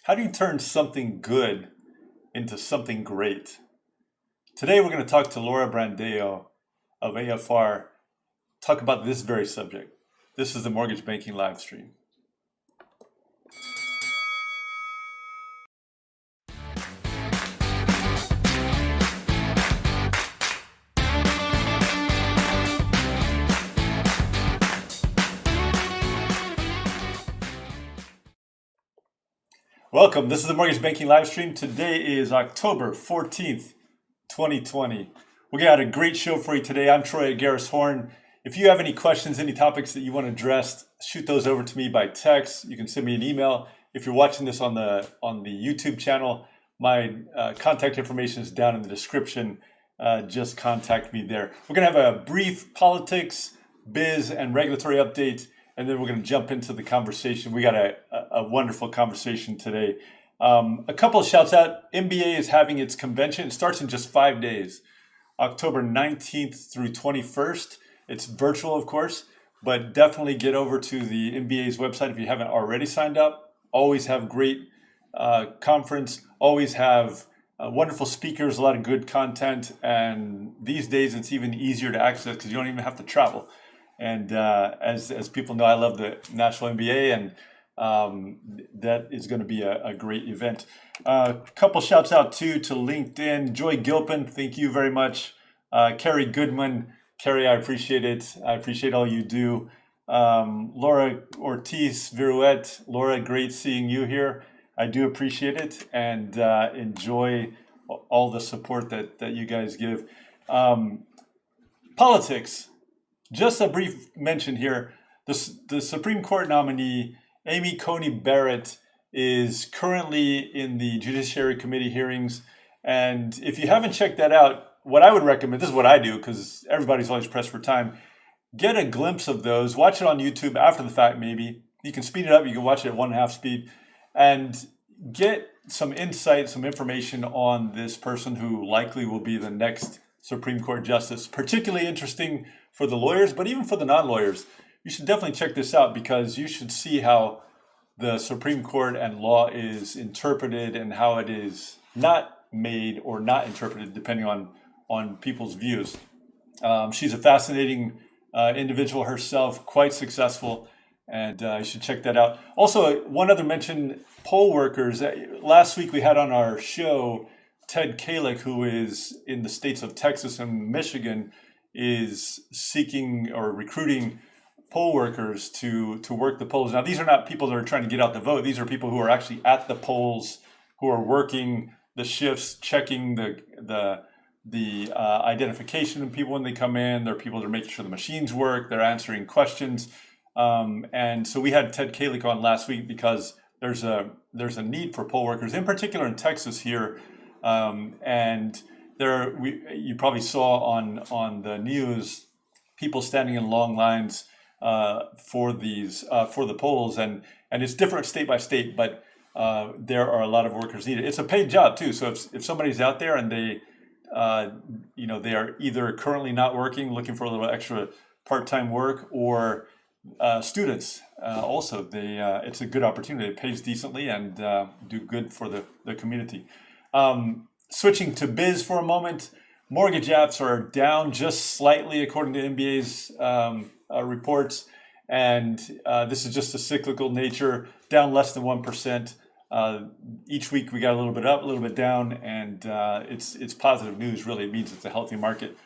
How do you turn something good into something great? Today we're going to talk to Laura Brandao of AFR, talk about this very subject. This is the Mortgage Banking live stream. Welcome. This is the Mortgage Banking live stream. Today is October 14th, 2020. We got a great show for you today. I'm Troy at Garris Horn. If you have any questions, any topics that you want addressed, shoot those over to me by text. You can send me an email. If you're watching this on the YouTube channel, my contact information is down in the description. Just contact me there. We're going to have a brief politics, biz, and regulatory update, and then we're going to jump into the conversation. We got a wonderful conversation today. A couple of shouts out. MBA is having its convention. It starts in just 5 days, October 19th through 21st. It's virtual, of course, but definitely get over to the MBA's website if you haven't already signed up. Always have great conference, always have wonderful speakers, a lot of good content, and these days it's even easier to access because you don't even have to travel. And as people know, I love the National MBA, and that is going to be a great event. A couple shouts out too to LinkedIn. Joy Gilpin, thank you very much. Carrie Goodman, Carrie, I appreciate it. I appreciate all you do. Laura Ortiz Viruet, Laura, great seeing you here. I do appreciate it and enjoy all the support that you guys give. Politics. Just a brief mention here. The Supreme Court nominee, Amy Coney Barrett, is currently in the Judiciary Committee hearings. And if you haven't checked that out, what I would recommend, this is what I do because everybody's always pressed for time, get a glimpse of those. Watch it on YouTube after the fact maybe. You can speed it up. You can watch it at 1.5 speed. And get some insight, some information on this person who likely will be the next Supreme Court justice. Particularly interesting for the lawyers, but even for the non-lawyers. You should definitely check this out because you should see how the Supreme Court and law is interpreted and how it is not made or not interpreted depending on people's views. She's a fascinating individual herself, quite successful, and you should check that out. Also, one other mention, poll workers. Last week we had on our show Ted Kalick, who is in the states of Texas and Michigan, is seeking or recruiting poll workers to work the polls. Now, these are not people that are trying to get out the vote. These are people who are actually at the polls, who are working the shifts, checking the identification of people when they come in. They're people that are making sure the machines work. They're answering questions. And so we had Ted Kalick on last week because there's a need for poll workers, in particular in Texas here. And you probably saw on the news people standing in long lines for the polls, and it's different state by state, but there are a lot of workers needed. It's a paid job too, so if somebody's out there and they they are either currently not working, looking for a little extra part-time work, or students also, it's a good opportunity. It pays decently and do good for the community. Switching to biz for a moment, mortgage apps are down just slightly according to MBA's reports, and this is just a cyclical nature, down less than 1%. Each week we got a little bit up, a little bit down, and it's positive news. Really, it means it's a healthy market.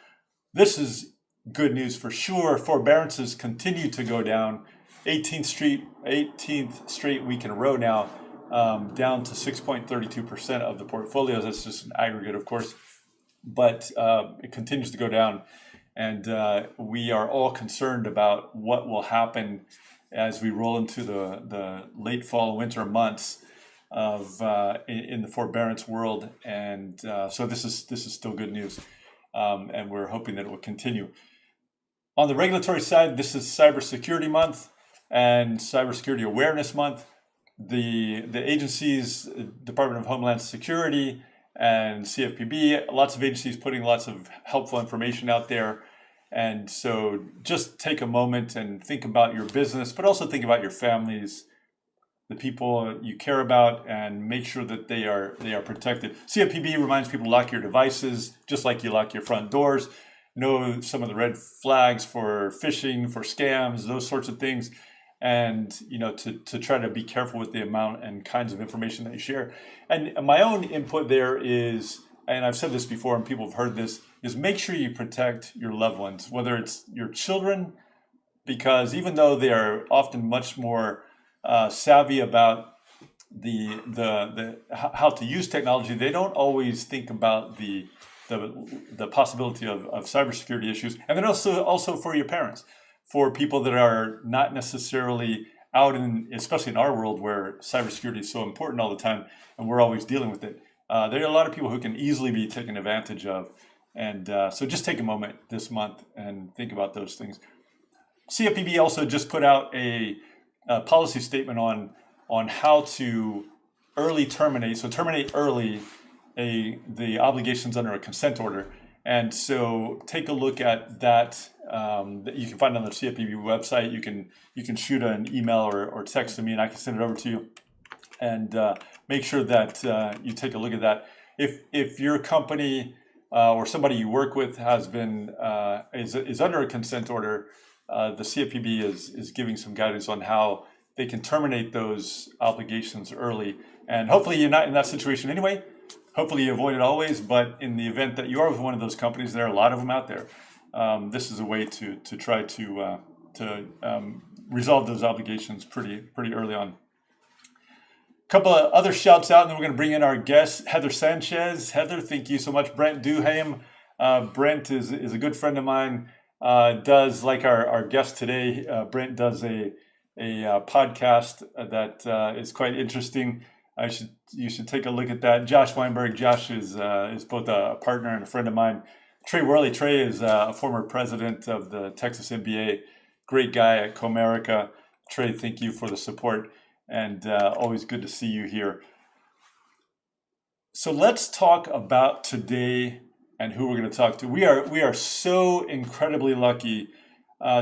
This is good news for sure. Forbearances continue to go down. 18th straight week in a row now. Down to 6.32% of the portfolios. That's just an aggregate, of course, but it continues to go down. And we are all concerned about what will happen as we roll into the late fall and winter months in the forbearance world. And so this is still good news. And we're hoping that it will continue. On the regulatory side, this is Cybersecurity Month and Cybersecurity Awareness Month. The agencies, Department of Homeland Security and CFPB, lots of agencies putting lots of helpful information out there. And so just take a moment and think about your business, but also think about your families the people you care about and make sure that they are protected. CFPB reminds people to lock your devices just like you lock your front doors. Know some of the red flags for phishing, for scams, those sorts of things, and to try to be careful with the amount and kinds of information that you share. And my own input there is, and I've said this before and people have heard this, is make sure you protect your loved ones, whether it's your children, because even though they are often much more savvy about the how to use technology, they don't always think about the possibility of cybersecurity issues. And then also for your parents, for people that are not necessarily out in, especially in our world where cybersecurity is so important all the time and we're always dealing with it. There are a lot of people who can easily be taken advantage of. And so just take a moment this month and think about those things. CFPB also just put out a policy statement on how to early terminate. So terminate early the obligations under a consent order. And so take a look at that. That you can find on the CFPB website. You can shoot an email or text to me, and I can send it over to you. And make sure that you take a look at that. If your company or somebody you work with has been is under a consent order, the CFPB is giving some guidance on how they can terminate those obligations early. And hopefully you're not in that situation anyway. Hopefully you avoid it always. But in the event that you are with one of those companies, there are a lot of them out there. This is a way to try to resolve those obligations pretty early on. A couple of other shouts out, and then we're going to bring in our guest, Heather Sanchez. Heather, thank you so much. Brent Duham. Brent is a good friend of mine. Does, like our guest today, Brent does a podcast that is quite interesting. You should take a look at that. Josh Weinberg. Josh is both a partner and a friend of mine. Trey Worley. Trey is a former president of the Texas NBA. Great guy at Comerica. Trey, thank you for the support, and always good to see you here. So let's talk about today and who we're going to talk to. We are so incredibly lucky.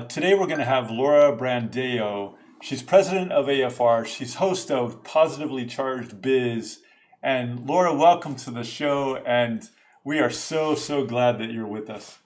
Today we're going to have Laura Brandao. She's president of AFR. She's host of Positively Charged Biz. And Laura, welcome to the show. And we are so glad that you're with us.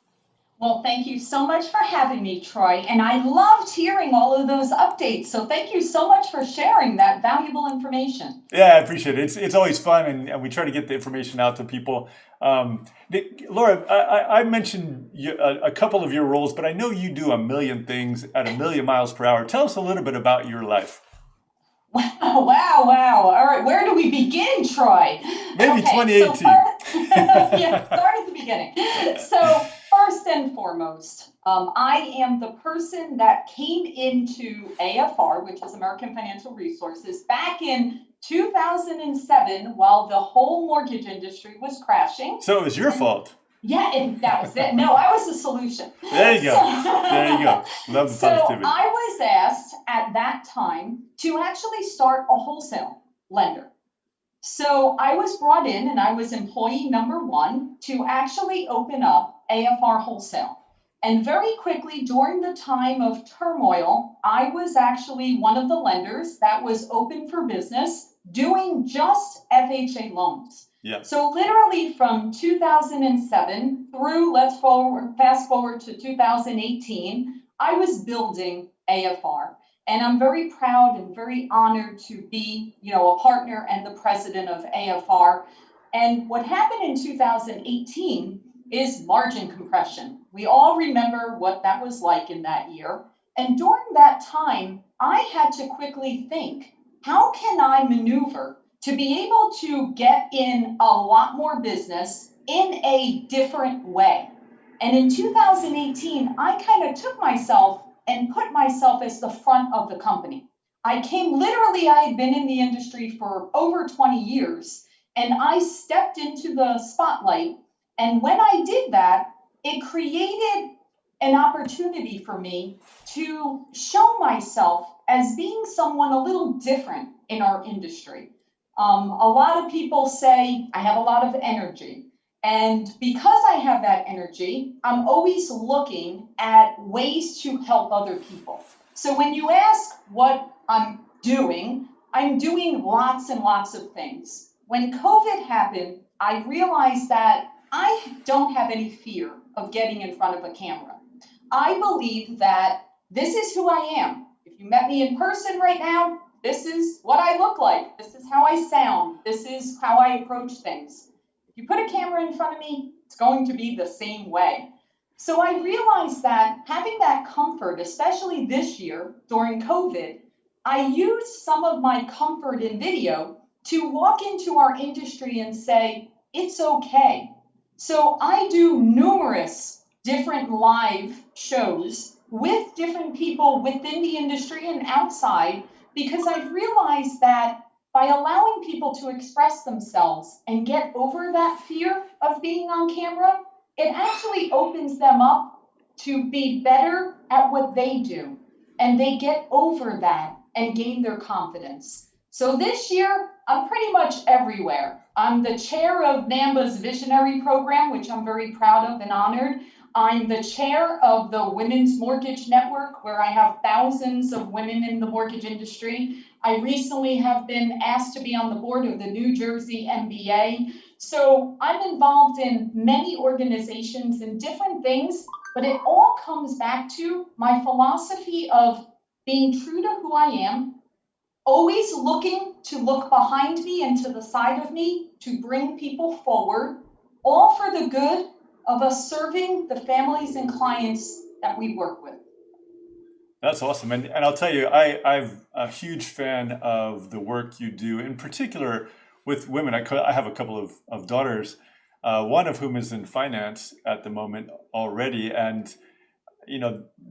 Well, thank you so much for having me, Troy. And I loved hearing all of those updates. So thank you so much for sharing that valuable information. Yeah, I appreciate it. It's always fun, and we try to get the information out to people. Laura, I mentioned a couple of your roles, but I know you do a million things at 1,000,000 miles per hour. Tell us a little bit about your life. Wow. All right, where do we begin, Troy? Maybe 2018. Yeah, start at the beginning. So first and foremost, I am the person that came into AFR, which is American Financial Resources, back in 2007 while the whole mortgage industry was crashing. So it was your fault. Yeah, and that was it. No, I was the solution. There you go. Love the positivity. So I was asked at that time to actually start a wholesale lender. So I was brought in and I was employee number 1 to actually open up AFR Wholesale. And very quickly during the time of turmoil, I was actually one of the lenders that was open for business doing just FHA loans. Yeah. So literally from 2007 through, fast forward to 2018, I was building AFR. And I'm very proud and very honored to be, a partner and the president of AFR. And what happened in 2018 is margin compression. We all remember what that was like in that year. And during that time, I had to quickly think, how can I maneuver to be able to get in a lot more business in a different way? And in 2018, I kind of took myself and put myself as the front of the company. I had been in the industry for over 20 years, and I stepped into the spotlight. And when I did that, it created an opportunity for me to show myself as being someone a little different in our industry. A lot of people say I have a lot of energy. And because I have that energy, I'm always looking at ways to help other people. So when you ask what I'm doing, I'm doing lots and lots of things. When COVID happened, I realized that I don't have any fear of getting in front of a camera. I believe that this is who I am. If you met me in person right now, this is what I look like. This is how I sound. This is how I approach things. If you put a camera in front of me, it's going to be the same way. So I realized that having that comfort, especially this year during COVID, I used some of my comfort in video to walk into our industry and say, it's okay. So I do numerous different live shows with different people within the industry and outside, because I've realized that by allowing people to express themselves and get over that fear of being on camera, it actually opens them up to be better at what they do. And they get over that and gain their confidence. So this year, I'm pretty much everywhere. I'm the chair of NAMBA's Visionary Program, which I'm very proud of and honored. I'm the chair of the Women's Mortgage Network, where I have thousands of women in the mortgage industry. I recently have been asked to be on the board of the New Jersey MBA. So I'm involved in many organizations and different things, but it all comes back to my philosophy of being true to who I am, always looking to look behind me and to the side of me to bring people forward, all for the good of us serving the families and clients that we work with. That's awesome. And I'll tell you, I'm a huge fan of the work you do, in particular with women. I have a couple of daughters, one of whom is in finance at the moment already. And,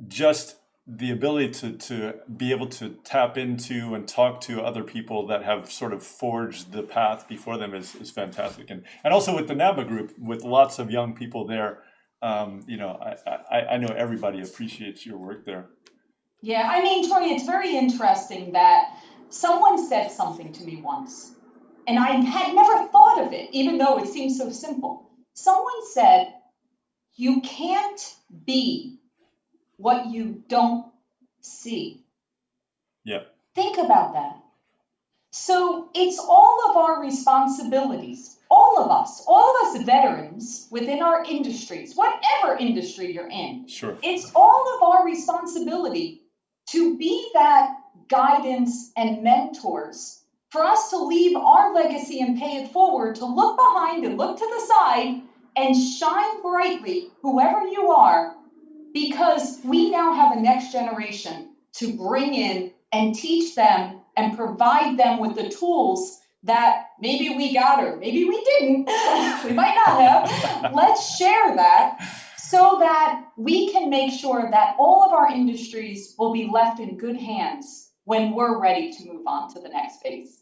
just the ability to be able to tap into and talk to other people that have sort of forged the path before them is fantastic. And also with the NAMBA group, with lots of young people there, I know everybody appreciates your work there. Yeah, I mean, Troy, it's very interesting that someone said something to me once, and I had never thought of it, even though it seems so simple. Someone said, you can't be what you don't see. Yeah. Think about that. So it's all of our responsibilities, all of us veterans within our industries, whatever industry you're in. Sure. It's all of our responsibility to be that guidance and mentors for us to leave our legacy and pay it forward, to look behind and look to the side and shine brightly, whoever you are, because we now have a next generation to bring in and teach them and provide them with the tools that maybe we got or maybe we didn't, we might not have. Let's share that so that we can make sure that all of our industries will be left in good hands when we're ready to move on to the next phase.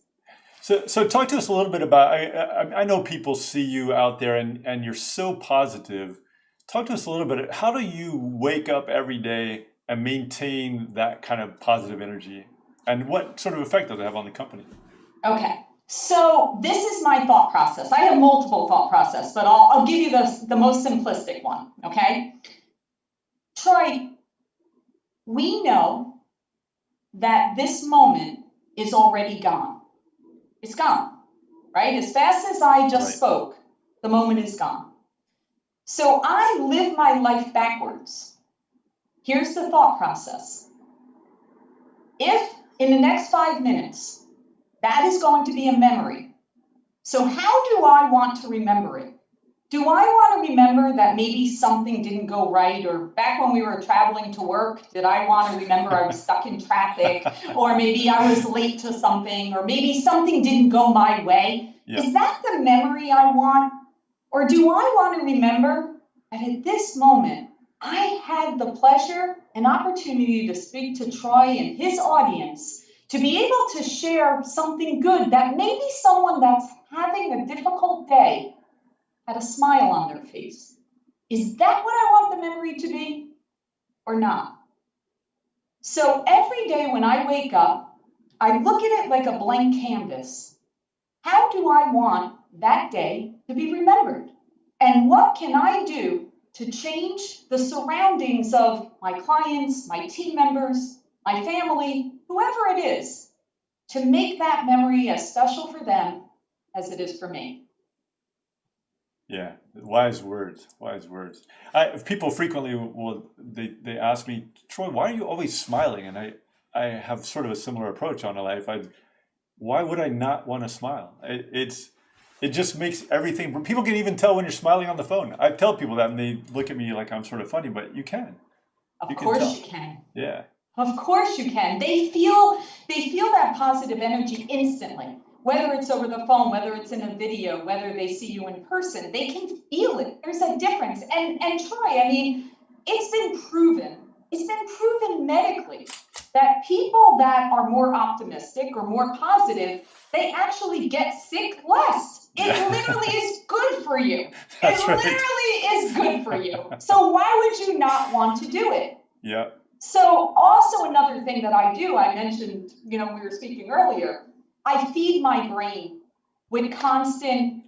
So talk to us a little bit about, I know people see you out there and you're so positive. Talk to us a little bit, how do you wake up every day and maintain that kind of positive energy? And what sort of effect does it have on the company? Okay, so this is my thought process. I have multiple thought process, but I'll give you the most simplistic one, okay? Troy, we know that this moment is already gone. It's gone, right? As fast as I just spoke, the moment is gone. So I live my life backwards. Here's the thought process. If in the next 5 minutes, that is going to be a memory. So how do I want to remember it? Do I want to remember that maybe something didn't go right, or back when we were traveling to work, did I want to remember I was stuck in traffic, or maybe I was late to something, or maybe something didn't go my way? Yeah. Is that the memory I want? Or do I want to remember that at this moment, I had the pleasure and opportunity to speak to Troy and his audience, to be able to share something good that maybe someone that's having a difficult day had a smile on their face. Is that what I want the memory to be or not? So every day when I wake up, I look at it like a blank canvas. How do I want that day to be remembered? And what can I do to change the surroundings of my clients, my team members, my family, whoever it is, to make that memory as special for them as it is for me. Yeah, wise words, wise words. People frequently they ask me, Troy, why are you always smiling? And I have sort of a similar approach on life. Why would I not want to smile? It just makes everything. People can even tell when you're smiling on the phone. I tell people that, and they look at me like I'm sort of funny, but you can. Of You can course tell. you can. Yeah, Of course you can. They feel that positive energy instantly. Whether it's over the phone, whether it's in a video, whether they see you in person, they can feel it. There's a difference. And Troy, I mean, it's been proven medically that people that are more optimistic or more positive, they actually get sick less. It Yeah. literally is good for you. That's It right. literally is good for you. So why would you not want to do it? Yeah, So also another thing that I do, I mentioned, we were speaking earlier, I feed my brain with constant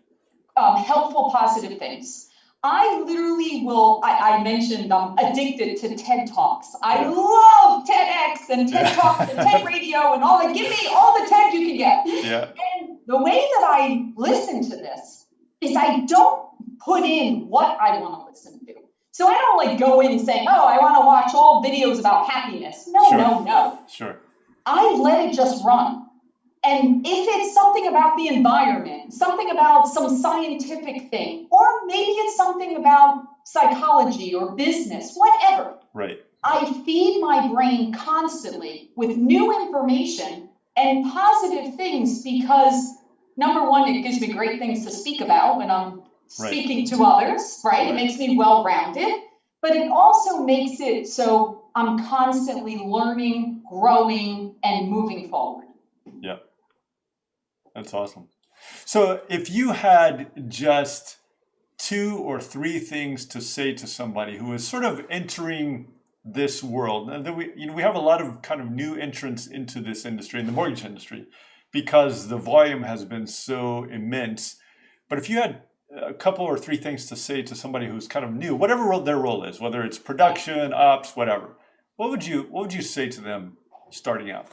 helpful, positive things. I literally I mentioned I'm addicted to TED Talks. I Yeah. love TEDx and TED Yeah. Talks and TED Radio and all that. Give me all the TED you can get. yeah, And the way that I listen to this is I don't put in what I want to listen to. So I don't like go in saying, oh, I want to watch all videos about happiness. No, Sure. no. Sure. I let it just run. And if it's something about the environment, something about some scientific thing, or maybe it's something about psychology or business, whatever. Right. I feed my brain constantly with new information and positive things because, number one, it gives me great things to speak about when I'm speaking to others, right? It makes me well-rounded, but it also makes it so I'm constantly learning, growing, and moving forward. Yeah. That's awesome. So if you had just 2 or 3 things to say to somebody who is sort of entering this world, and then we have a lot of kind of new entrants into this industry, in the mortgage industry, because the volume has been so immense. But if you had a couple or 3 things to say to somebody who's kind of new, whatever their role is, whether it's production, ops, whatever, what would you say to them starting out?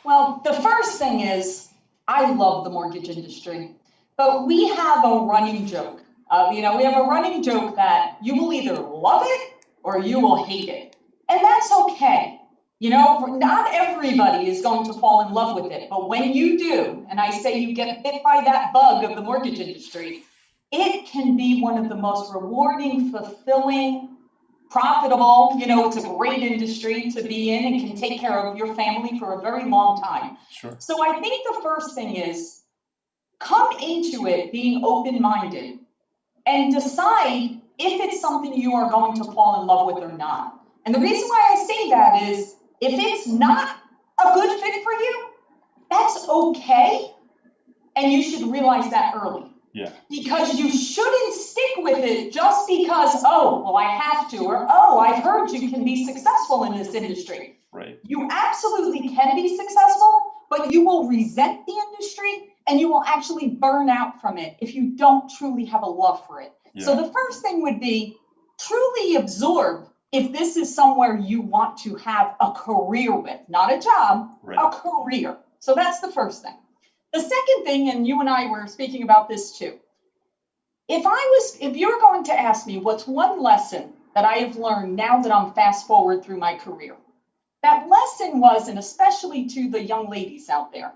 Well, the first thing is, I love the mortgage industry, but we have a running joke. We have a running joke that you will either love it or you will hate it. And that's okay. Not everybody is going to fall in love with it, but when you do, and I say you get bit by that bug of the mortgage industry, it can be one of the most rewarding, fulfilling, profitable, it's a great industry to be in and can take care of your family for a very long time. Sure. So I think the first thing is come into it being open-minded and decide if it's something you are going to fall in love with or not. And the reason why I say that is if it's not a good fit for you, that's okay. And you should realize that early. Yeah. Because you shouldn't stick with it just because, oh, well, I have to, or, oh, I've heard you can be successful in this industry. Right. You absolutely can be successful, but you will resent the industry and you will actually burn out from it if you don't truly have a love for it. Yeah. So the first thing would be truly absorb if this is somewhere you want to have a career with, not a job, Right. a career. So that's the first thing. The second thing, and you and I were speaking about this too, if you were going to ask me what's one lesson that I have learned now that I'm fast forward through my career, that lesson was, and especially to the young ladies out there,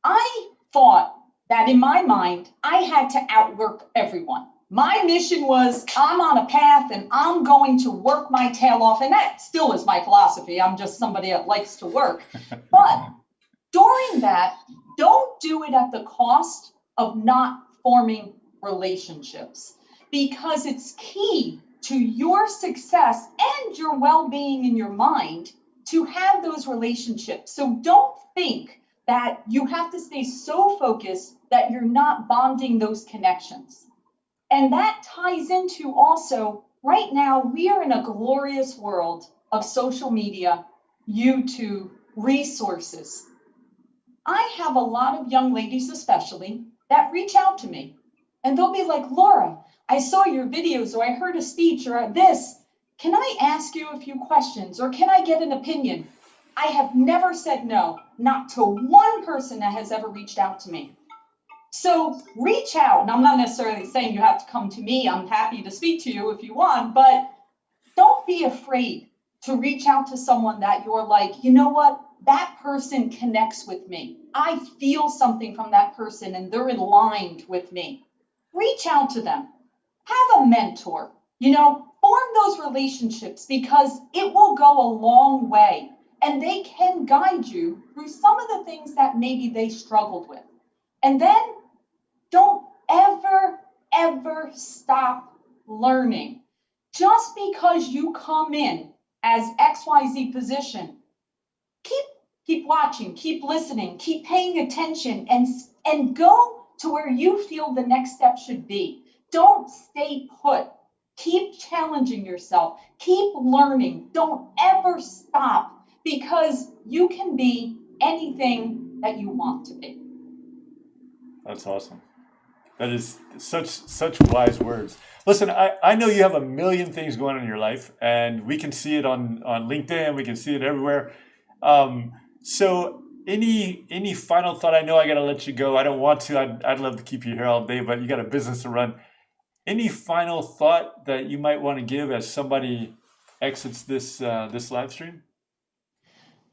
I thought that in my mind, I had to outwork everyone. My mission was I'm on a path and I'm going to work my tail off. And that still is my philosophy. I'm just somebody that likes to work. But during that, don't do it at the cost of not forming relationships, because it's key to your success and your well-being in your mind to have those relationships. So don't think that you have to stay so focused that you're not bonding those connections. And that ties into also, right now, we are in a glorious world of social media, YouTube, resources. I have a lot of young ladies especially that reach out to me and they'll be like, Laura, I saw your videos or I heard a speech or this. Can I ask you a few questions or can I get an opinion? I have never said no, not to one person that has ever reached out to me. So reach out, and I'm not necessarily saying you have to come to me. I'm happy to speak to you if you want, but don't be afraid to reach out to someone that you're like, you know what, that person connects with me. I feel something from that person and they're aligned with me. Reach out to them. Have a mentor, form those relationships because it will go a long way and they can guide you through some of the things that maybe they struggled with. And then don't ever stop learning. Just because you come in as XYZ position, keep watching, keep listening, keep paying attention, and go to where you feel the next step should be. Don't stay put. Keep challenging yourself. Keep learning. Don't ever stop because you can be anything that you want to be. That's awesome. That is such wise words. Listen, I know you have a million things going on in your life, and we can see it on LinkedIn. We can see it everywhere. So any final thought? I know I got to let you go. I don't want to. I'd love to keep you here all day, but you got a business to run. Any final thought that you might want to give as somebody exits this live stream?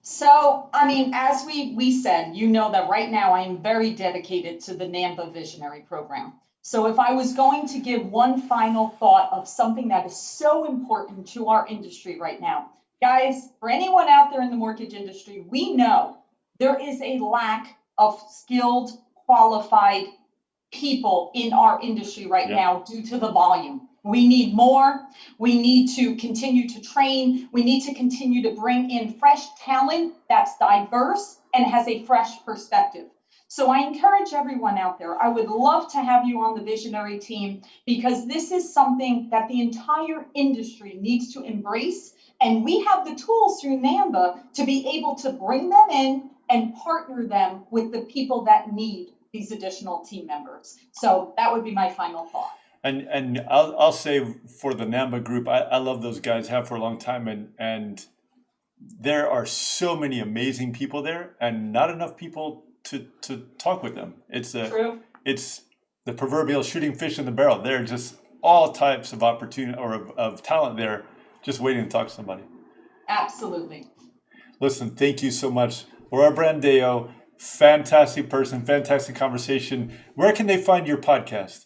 So, as we said, that right now I am very dedicated to the NAMBA Visionary Program. So if I was going to give one final thought of something that is so important to our industry right now, guys, for anyone out there in the mortgage industry, we know there is a lack of skilled, qualified people in our industry right now due to the volume. We need more. We need to continue to train. We need to continue to bring in fresh talent that's diverse and has a fresh perspective. So I encourage everyone out there, I would love to have you on the visionary team because this is something that the entire industry needs to embrace. And we have the tools through NAMBA to be able to bring them in and partner them with the people that need these additional team members. So that would be my final thought. And I'll say for the NAMBA group, I love those guys, have for a long time, and there are so many amazing people there, and not enough people to talk with them. It's the proverbial shooting fish in the barrel. There are just all types of opportunity or of talent there, just waiting to talk to somebody. Absolutely. Listen, thank you so much, Laura Brandao. Fantastic person, fantastic conversation. Where can they find your podcast?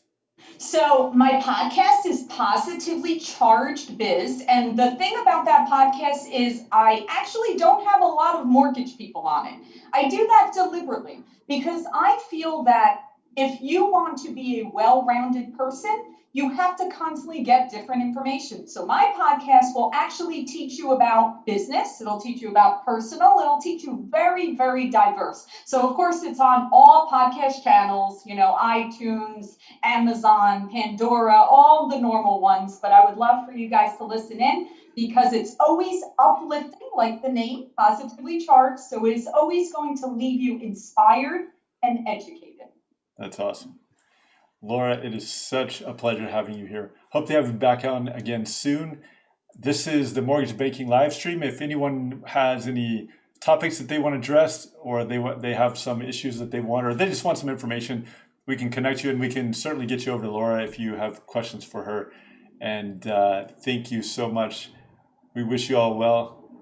So my podcast is Positively Charged Biz. And the thing about that podcast is I actually don't have a lot of mortgage people on it. I do that deliberately because I feel that if you want to be a well-rounded person, you have to constantly get different information. So my podcast will actually teach you about business. It'll teach you about personal. It'll teach you very, very diverse. So of course it's on all podcast channels, iTunes, Amazon, Pandora, all the normal ones. But I would love for you guys to listen in because it's always uplifting, like the name, Positively Charged. So it is always going to leave you inspired and educated. That's awesome. Laura, it is such a pleasure having you here. Hope to have you back on again soon. This is the Mortgage Banking live stream. If anyone has any topics that they want addressed, or they have some issues that they want, or they just want some information, we can connect you, and we can certainly get you over to Laura if you have questions for her. And thank you so much. We wish you all well.